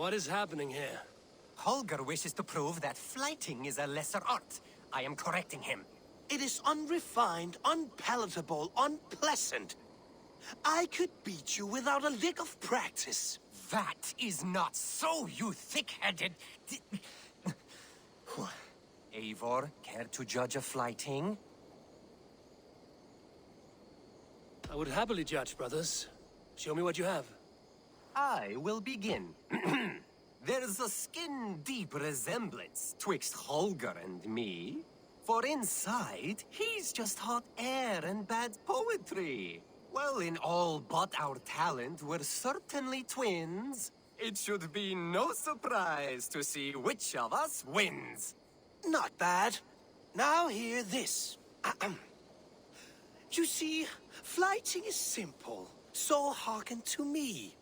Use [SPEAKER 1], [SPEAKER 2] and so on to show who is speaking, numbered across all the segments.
[SPEAKER 1] What is happening here?
[SPEAKER 2] Holger wishes to prove that flighting is a lesser art. I am correcting him.
[SPEAKER 3] It is unrefined, unpalatable, unpleasant. I could beat you without a lick of practice.
[SPEAKER 2] That is not so, you thick-headed... Eivor, care to judge a flighting?
[SPEAKER 1] I would happily judge, brothers. Show me what you have.
[SPEAKER 2] I will begin. There's a skin-deep resemblance twixt Holger and me. For inside, he's just hot air and bad poetry. Well, in all but our talent, we're certainly twins. It should be no surprise to see which of us wins.
[SPEAKER 3] Not bad. Now hear this. You see, flighting is simple, so hearken to me.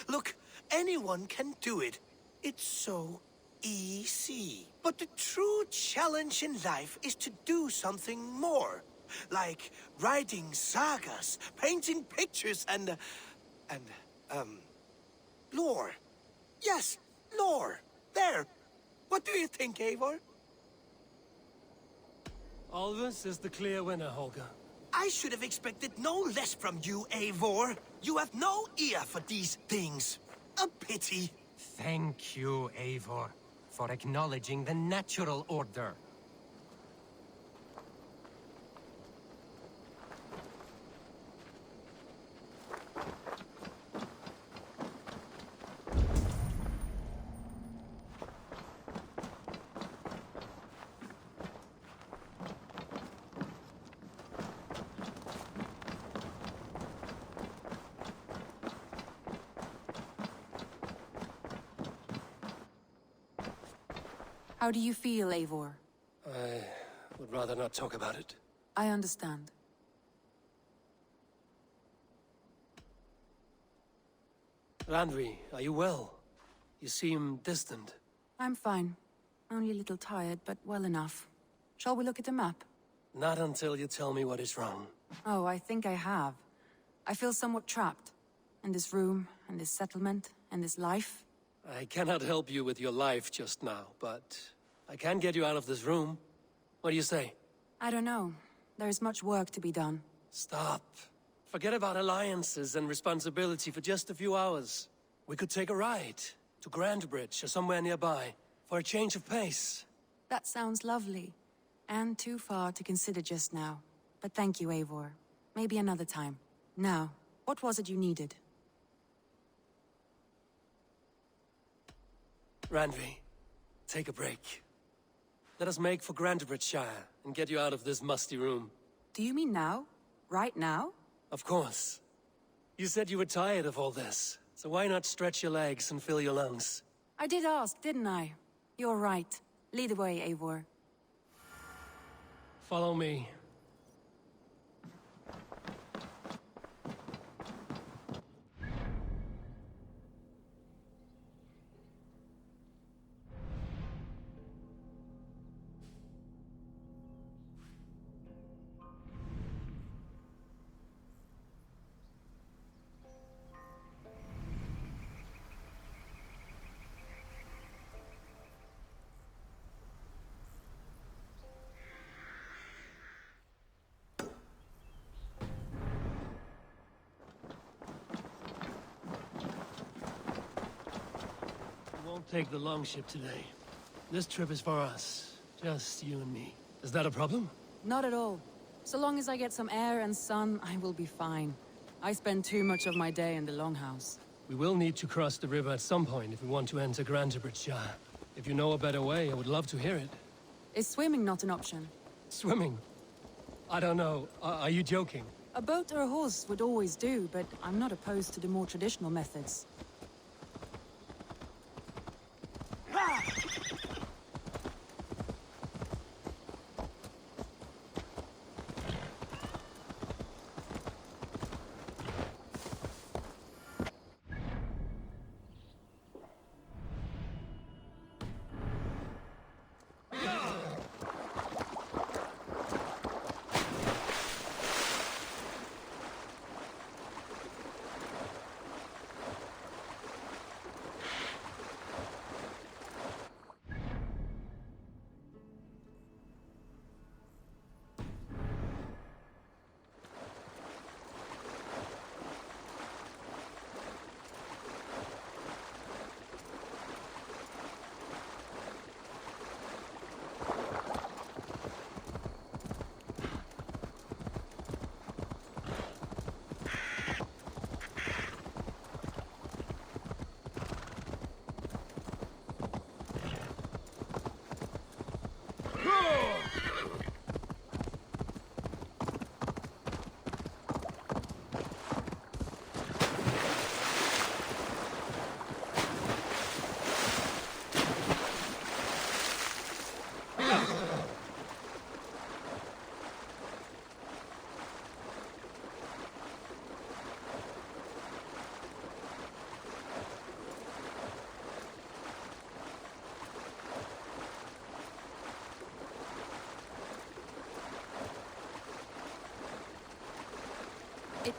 [SPEAKER 3] Look, anyone can do it. It's so easy. But the true challenge in life is to do something more. Like writing sagas, painting pictures, and lore. Yes, lore. There. What do you think, Eivor?
[SPEAKER 1] Alvis is the clear winner, Holger.
[SPEAKER 3] I should have expected no less from you, Eivor. You have no ear for these things. A pity.
[SPEAKER 2] Thank you, Eivor, for acknowledging the natural order.
[SPEAKER 4] How do you feel, Eivor?
[SPEAKER 1] I would rather not talk about it.
[SPEAKER 4] I understand.
[SPEAKER 1] Randvi, are you well? You seem distant.
[SPEAKER 4] I'm fine. Only a little tired, but well enough. Shall we look at the map?
[SPEAKER 1] Not until you tell me what is wrong.
[SPEAKER 4] Oh, I think I have. I feel somewhat trapped. In this room, and this settlement, and this life.
[SPEAKER 1] I cannot help you with your life just now, but I can get you out of this room. What do you say?
[SPEAKER 4] I don't know. There is much work to be done.
[SPEAKER 1] Stop. Forget about alliances and responsibility for just a few hours. We could take a ride to Grandbridge or somewhere nearby for a change of pace.
[SPEAKER 4] That sounds lovely. And too far to consider just now. But thank you, Eivor. Maybe another time. Now, what was it you needed?
[SPEAKER 1] Randvi, take a break. Let us make for Grandbridgeshire and get you out of this musty room.
[SPEAKER 4] Do you mean now? Right now?
[SPEAKER 1] Of course. You said you were tired of all this, so why not stretch your legs and fill your lungs?
[SPEAKER 4] I did ask, didn't I? You're right. Lead the way, Eivor.
[SPEAKER 1] Follow me. Won't take the longship today. This trip is for us. Just you and me. Is that a problem?
[SPEAKER 4] Not at all. So long as I get some air and sun, I will be fine. I spend too much of my day in the longhouse.
[SPEAKER 1] We will need to cross the river at some point if we want to enter Grandbridgeshire. If you know a better way, I would love to hear it.
[SPEAKER 4] Is swimming not an option?
[SPEAKER 1] Swimming? I don't know. Are you joking?
[SPEAKER 4] A boat or a horse would always do, but I'm not opposed to the more traditional methods.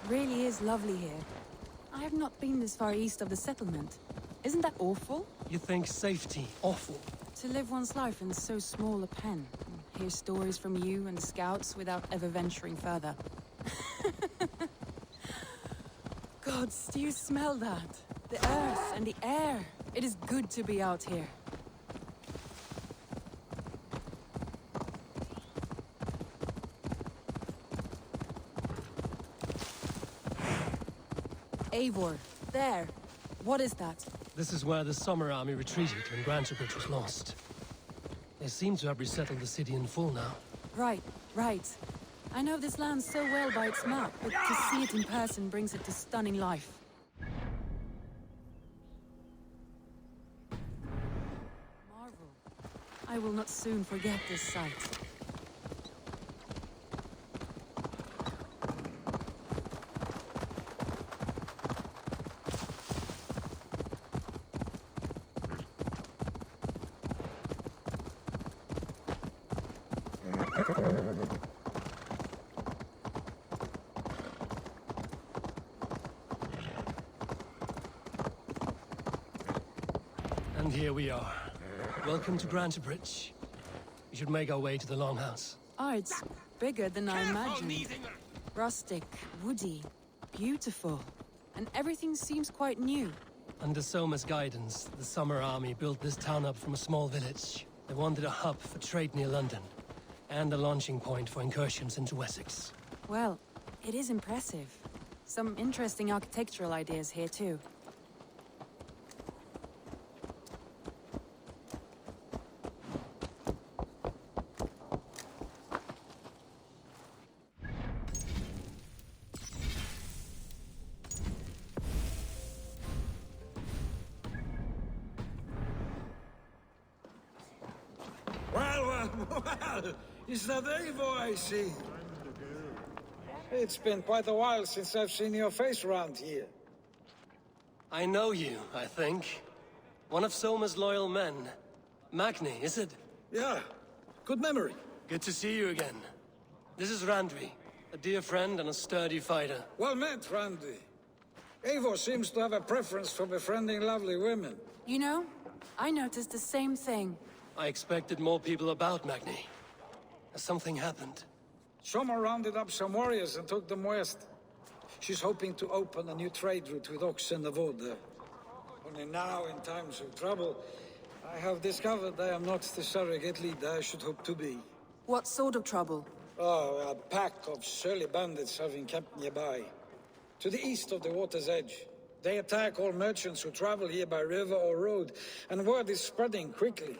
[SPEAKER 4] really is lovely here. I have not been this far east of the settlement. Isn't that awful?
[SPEAKER 1] You think safety awful?
[SPEAKER 4] To live one's life in so small a pen. Hear stories from you and the scouts without ever venturing further. Gods, do you smell that? The earth and the air. It is good to be out here. Eivor, there. What is that?
[SPEAKER 1] This is where the Summer Army retreated when Grantebridge was lost. They seem to have resettled the city in full now.
[SPEAKER 4] Right, right. I know this land so well by its map, but to see it in person brings it to stunning life. Marvel. I will not soon forget this sight.
[SPEAKER 1] And here we are. Welcome to Grantebridge. We should make our way to the Longhouse.
[SPEAKER 4] Oh, it's bigger than I imagined. Rustic, woody, beautiful. And everything seems quite new.
[SPEAKER 1] Under Soma's guidance, the Summer Army built this town up from a small village. They wanted a hub for trade near London, and a launching point for incursions into Wessex.
[SPEAKER 4] Well, it is impressive. Some interesting architectural ideas here too.
[SPEAKER 5] Well, is that Eivor I see? It's been quite a while since I've seen your face around here.
[SPEAKER 1] I know you, I think. One of Soma's loyal men. Magni, is it?
[SPEAKER 5] Yeah, good memory.
[SPEAKER 1] Good to see you again. This is Randvi, a dear friend and a sturdy fighter.
[SPEAKER 5] Well met, Randy. Eivor seems to have a preference for befriending lovely women.
[SPEAKER 4] You know, I noticed the same thing.
[SPEAKER 1] I expected more people about Magni. Has something happened?
[SPEAKER 5] Soma rounded up some warriors and took them west. She's hoping to open a new trade route with oxen of wood there. Only now, in times of trouble, I have discovered I am not the surrogate leader I should hope to be.
[SPEAKER 4] What sort of trouble?
[SPEAKER 5] Oh, a pack of surly bandits have encamped nearby. To the east of the water's edge. They attack all merchants who travel here by river or road, and word is spreading quickly.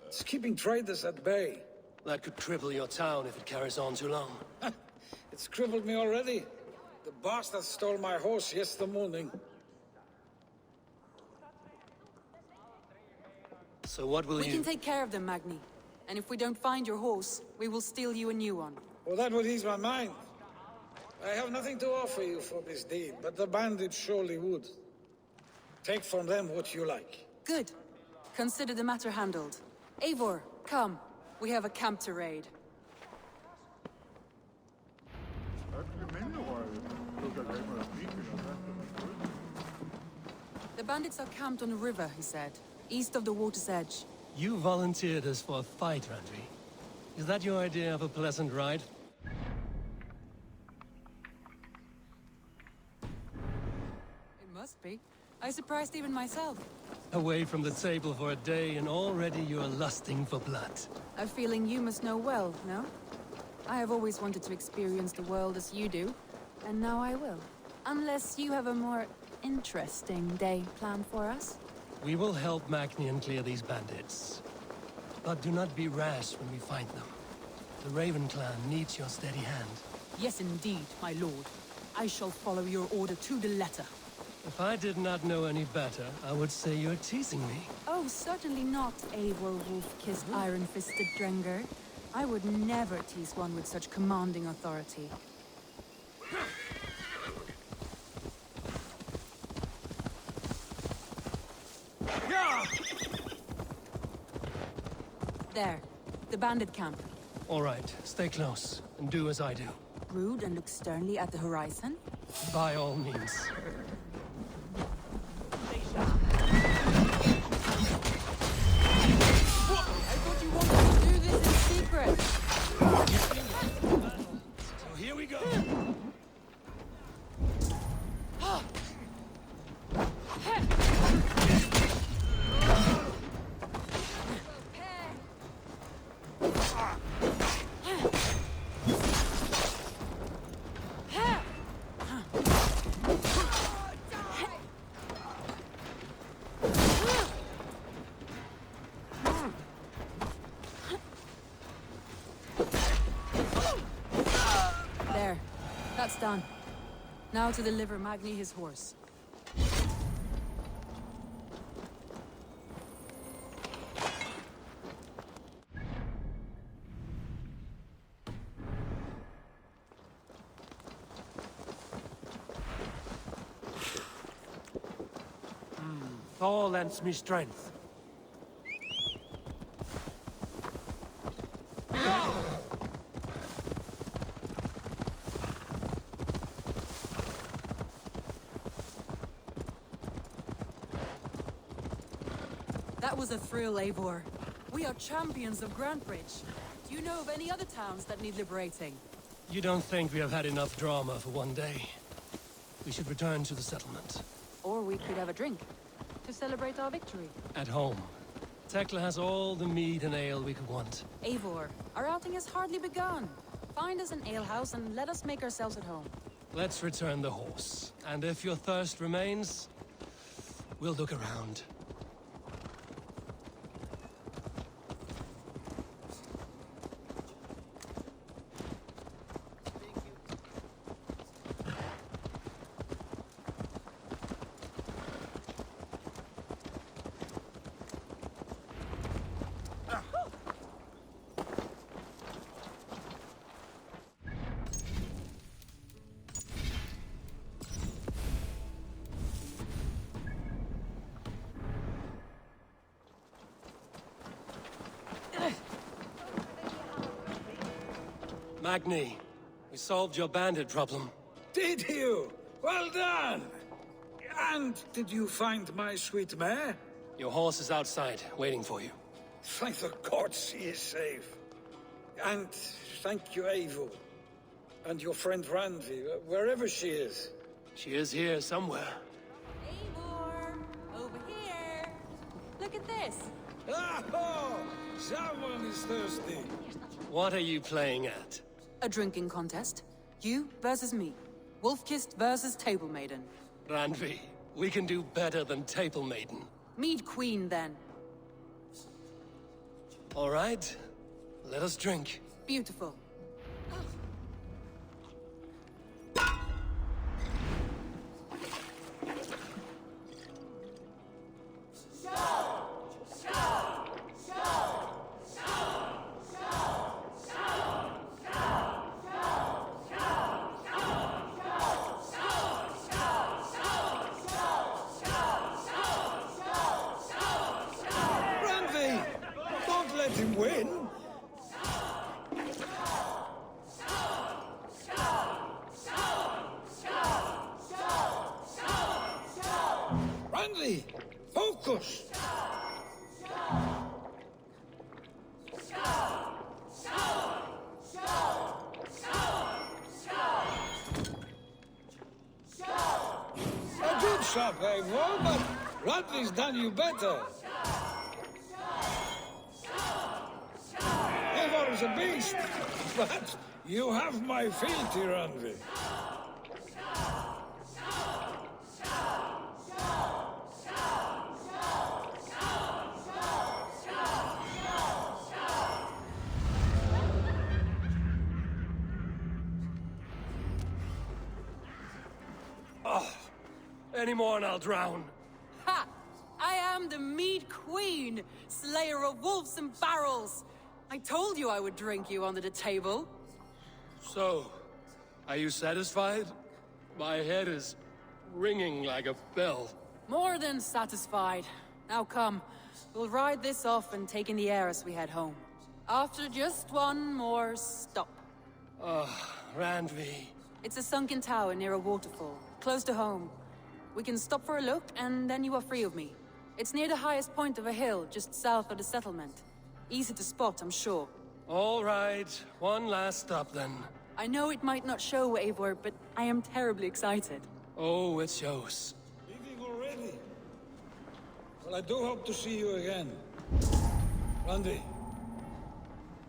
[SPEAKER 5] It's keeping traders at bay.
[SPEAKER 1] That could cripple your town if it carries on too long.
[SPEAKER 5] It's crippled me already. The bastard stole my horse yesterday morning.
[SPEAKER 1] So what will
[SPEAKER 4] We
[SPEAKER 1] you...
[SPEAKER 4] can take care of them, Magni. And if we don't find your horse, we will steal you a new one.
[SPEAKER 5] Well, that would ease my mind. I have nothing to offer you for this deed, but the bandits surely would. Take from them what you like.
[SPEAKER 4] Good. Consider the matter handled. Eivor, come. We have a camp to raid. The bandits are camped on a river, he said, east of the water's edge.
[SPEAKER 1] You volunteered us for a fight, Randvi. Is that your idea of a pleasant ride?
[SPEAKER 4] It must be. I surprised even myself.
[SPEAKER 1] Away from the table for a day and already you're lusting for blood.
[SPEAKER 4] A feeling you must know well, no? I have always wanted to experience the world as you do, and now I will. Unless you have a more interesting day planned for us?
[SPEAKER 1] We will help Magni clear these bandits. But do not be rash when we find them. The Raven clan needs your steady hand.
[SPEAKER 6] Yes, indeed, my lord. I shall follow your order to the letter.
[SPEAKER 1] If I did not know any better, I would say you're teasing me.
[SPEAKER 4] Oh, certainly not, Eivor wolf-kissed iron-fisted Drenger. I would never tease one with such commanding authority. There, the bandit camp.
[SPEAKER 1] All right, stay close, and do as I do.
[SPEAKER 4] Brood and look sternly at the horizon?
[SPEAKER 1] By all means.
[SPEAKER 4] I thought you wanted to do this in secret.
[SPEAKER 1] So here we go.
[SPEAKER 4] There. That's done. Now to deliver Magni his horse.
[SPEAKER 1] Thor lends me strength.
[SPEAKER 4] That was a thrill, Eivor. We are champions of Grantebridge. Do you know of any other towns that need liberating?
[SPEAKER 1] You don't think we have had enough drama for one day? We should return to the settlement.
[SPEAKER 4] Or we could have a drink to celebrate our victory.
[SPEAKER 1] At home. Tekla has all the mead and ale we could want.
[SPEAKER 4] Eivor, our outing has hardly begun. Find us an alehouse and let us make ourselves at home.
[SPEAKER 1] Let's return the horse. And if your thirst remains, we'll look around. Magni, we solved your bandit problem.
[SPEAKER 5] Did you? Well done! And did you find my sweet mare?
[SPEAKER 1] Your horse is outside, waiting for you.
[SPEAKER 5] Thank the gods she is safe. And thank you, Eivor. And your friend Randvi, wherever she is.
[SPEAKER 1] She is here somewhere.
[SPEAKER 4] Eivor, over here. Look at this.
[SPEAKER 5] Oh! Someone is thirsty.
[SPEAKER 1] What are you playing at?
[SPEAKER 4] A drinking contest. You versus me. Wolf-Kissed versus Table Maiden.
[SPEAKER 1] Randvi, we can do better than Table Maiden.
[SPEAKER 4] Mead Queen, then.
[SPEAKER 1] All right, let us drink.
[SPEAKER 4] Beautiful.
[SPEAKER 5] Randvi! Don't let him win! Randvi! Focus! A good shot, Eivor, but Randvi's done you better. Eivor is a beast, but you have my fealty, Randvi.
[SPEAKER 1] Any more and I'll drown.
[SPEAKER 4] Ha! I am the Mead Queen, slayer of wolves and barrels. I told you I would drink you under the table.
[SPEAKER 1] So, are you satisfied? My head is ringing like a bell.
[SPEAKER 4] More than satisfied. Now come, we'll ride this off and take in the air as we head home. After just one more stop.
[SPEAKER 1] Randvi.
[SPEAKER 4] It's a sunken tower near a waterfall, close to home. We can stop for a look, and then you are free of me. It's near the highest point of a hill, just south of the settlement. Easy to spot, I'm sure.
[SPEAKER 1] All right, one last stop then.
[SPEAKER 4] I know it might not show, Eivor, but I am terribly excited.
[SPEAKER 1] Oh, it shows.
[SPEAKER 5] Leaving already? Well, I do hope to see you again. Randy,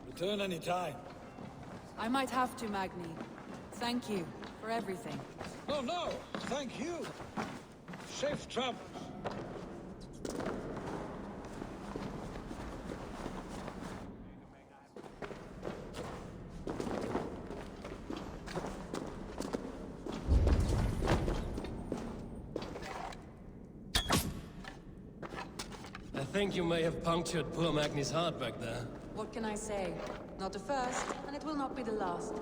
[SPEAKER 5] return any time.
[SPEAKER 4] I might have to, Magni. Thank you for everything.
[SPEAKER 5] No, thank you. Safe travels.
[SPEAKER 1] I think you may have punctured poor Magni's heart back there.
[SPEAKER 4] What can I say? Not the first, and it will not be the last.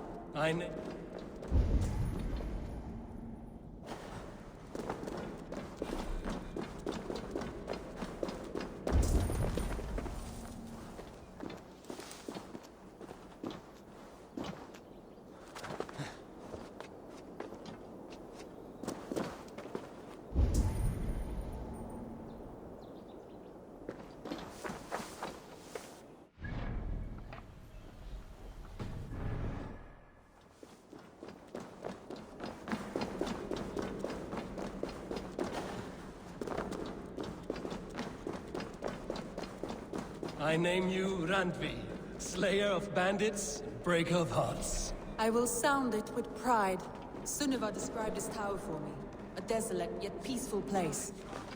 [SPEAKER 1] I name you Randvi, slayer of bandits, breaker of hearts.
[SPEAKER 4] I will sound it with pride. Sunniva described this tower for me. A desolate yet peaceful place.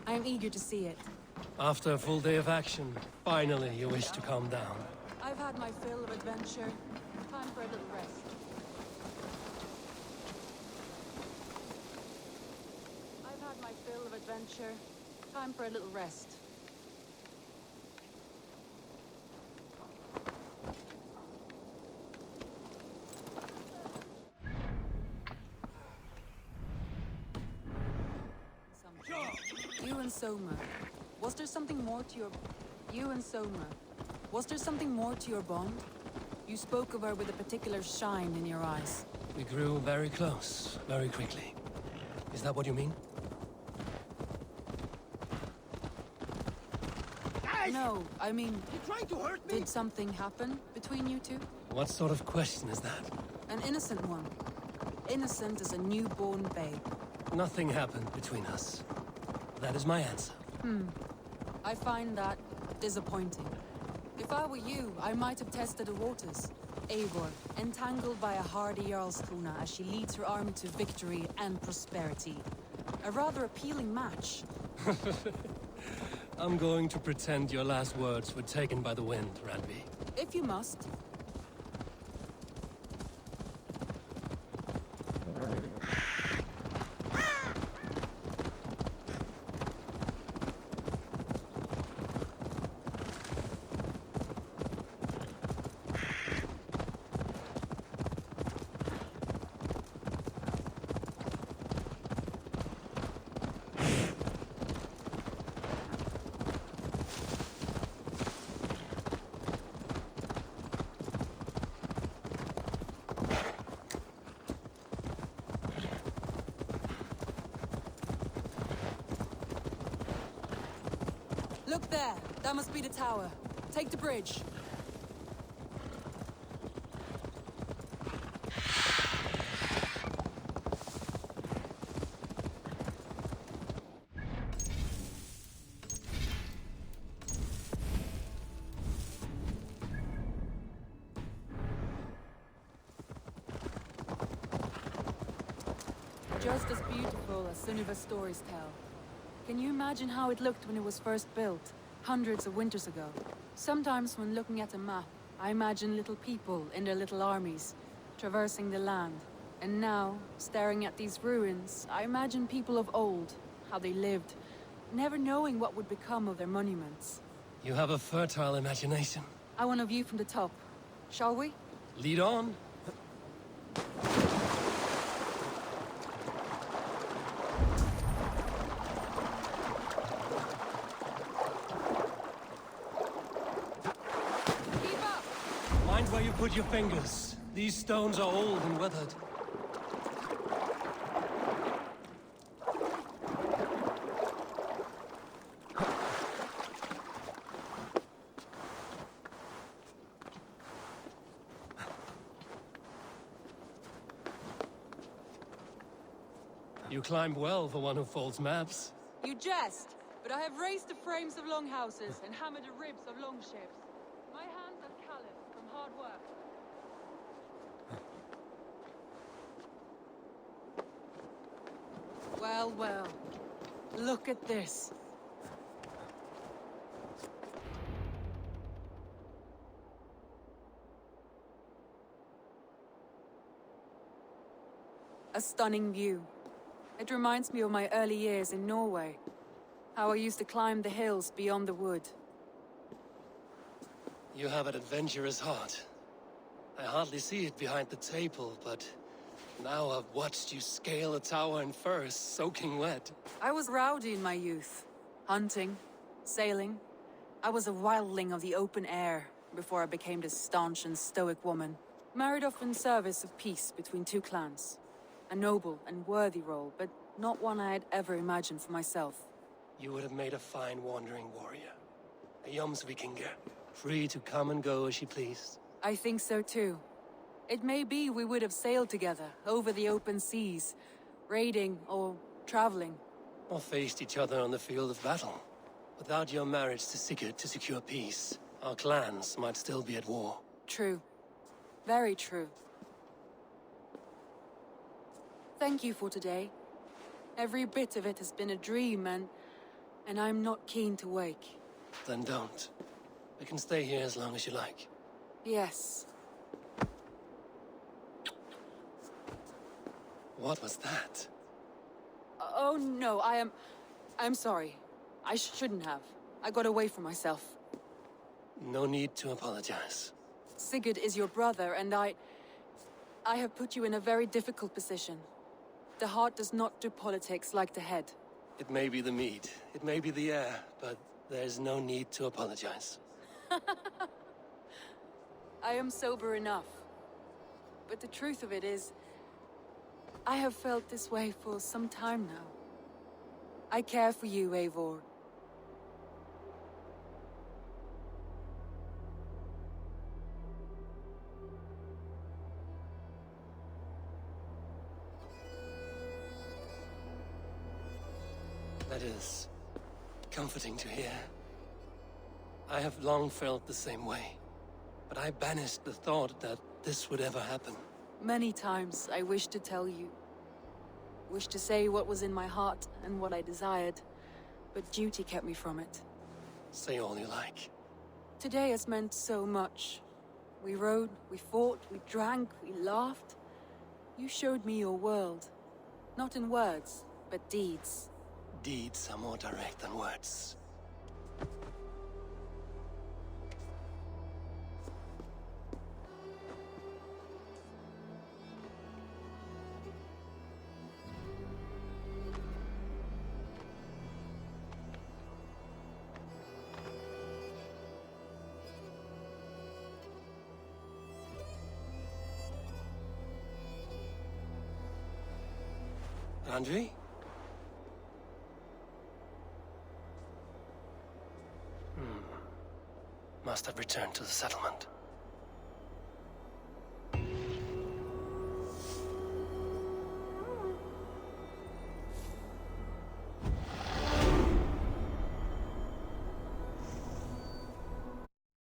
[SPEAKER 4] I am eager to see it.
[SPEAKER 1] After a full day of action, finally you wish to calm down.
[SPEAKER 4] I've had my fill of adventure. Time for a little rest. I've had my fill of adventure. Time for a little rest. You and Soma. Was there something more to your... You and Soma. Was there something more to your bond? You spoke of her with a particular shine in your eyes.
[SPEAKER 1] We grew very close, very quickly. Is that what you mean?
[SPEAKER 4] No, I mean...
[SPEAKER 3] You trying to hurt me?
[SPEAKER 4] Did something happen between you two?
[SPEAKER 1] What sort of question is that?
[SPEAKER 4] An innocent one. Innocent as a newborn babe.
[SPEAKER 1] Nothing happened between us. That is my answer.
[SPEAKER 4] I find that disappointing. If I were you, I might have tested the waters. Eivor, entangled by a hardy Jarlskona as she leads her army to victory and prosperity. A rather appealing match.
[SPEAKER 1] I'm going to pretend your last words were taken by the wind, Randvi.
[SPEAKER 4] If you must. Look there! That must be the tower. Take the bridge. Just as beautiful as Sunniva's stories tell. Can you imagine how it looked when it was first built, hundreds of winters ago? Sometimes when looking at a map, I imagine little people in their little armies, traversing the land. And now, staring at these ruins, I imagine people of old, how they lived, never knowing what would become of their monuments.
[SPEAKER 1] You have a fertile imagination.
[SPEAKER 4] I want a view from the top. Shall we?
[SPEAKER 1] Lead on. Mind where you put your fingers. These stones are old and weathered. You climb well for one who folds maps.
[SPEAKER 4] You jest, but I have raised the frames of longhouses and hammered the ribs of longships. My hands are callous from hard work. Well, well. Look at this. A stunning view. It reminds me of my early years in Norway. How I used to climb the hills beyond the wood.
[SPEAKER 1] You have an adventurous heart. I hardly see it behind the table, but now I've watched you scale a tower in furs, soaking wet.
[SPEAKER 4] I was rowdy in my youth. Hunting, sailing. I was a wildling of the open air before I became this staunch and stoic woman. Married off in service of peace between two clans. A noble and worthy role, but not one I had ever imagined for myself.
[SPEAKER 1] You would have made a fine wandering warrior. A Jomsvikinger, free to come and go as she pleased.
[SPEAKER 4] I think so too. It may be we would have sailed together, over the open seas, raiding or traveling.
[SPEAKER 1] Or faced each other on the field of battle. Without your marriage to Sigurd to secure peace, our clans might still be at war.
[SPEAKER 4] True. Very true. Thank you for today. Every bit of it has been a dream, and I'm not keen to wake.
[SPEAKER 1] Then don't. We can stay here as long as you like.
[SPEAKER 4] Yes.
[SPEAKER 1] What was that?
[SPEAKER 4] Oh no, I'm sorry. I shouldn't have. I got away from myself.
[SPEAKER 1] No need to apologize.
[SPEAKER 4] Sigurd is your brother, and I have put you in a very difficult position. The heart does not do politics like the head.
[SPEAKER 1] It may be the meat, it may be the air, but there's no need to apologize.
[SPEAKER 4] I am sober enough. But the truth of it is, I have felt this way for some time now. I care for you, Eivor.
[SPEAKER 1] That is comforting to hear. I have long felt the same way, but I banished the thought that this would ever happen.
[SPEAKER 4] Many times I wished to tell you. Wished to say what was in my heart and what I desired, but duty kept me from it.
[SPEAKER 1] Say all you like.
[SPEAKER 4] Today has meant so much. We rode, we fought, we drank, we laughed. You showed me your world. Not in words, but deeds.
[SPEAKER 1] Deeds are more direct than words. Andri? Must have returned to the settlement.